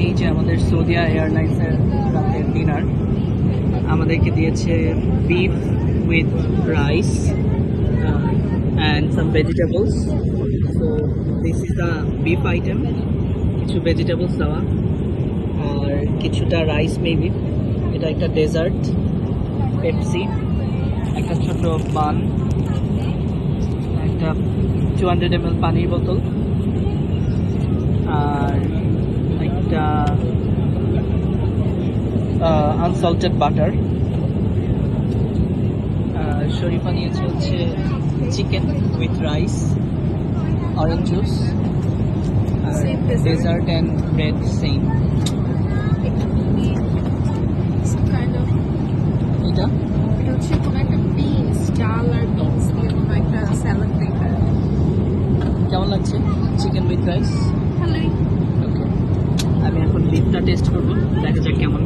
এই যে আমাদের সৌদিয়া এয়ারলাইন্সের রাতের ডিনার আমাদেরকে দিয়েছে beef with rice and some vegetables. So this is the beef item, কিছু ভেজিটেবলস দেওয়া আর কিছুটা রাইস মেবি। এটা একটা ডেজার্ট, পেপসি, একটা ছোট বান, একটা 200 ml পানির বোতল আর একটা আনসল্টেড বাটার। শরীফা নিয়েছে হচ্ছে chicken with rice, orange juice, dessert and bread same. এটা হচ্ছে কোনো একটা বিনস, ডাল আর বিনস দিয়ে কোনো একটা স্যালাড টাইপের। কেমন লাগছে চিকেন উইথ রাইস? ভালোই। ওকে, আমি এখন বিফটা টেস্ট করবো, দেখা যাক কেমন।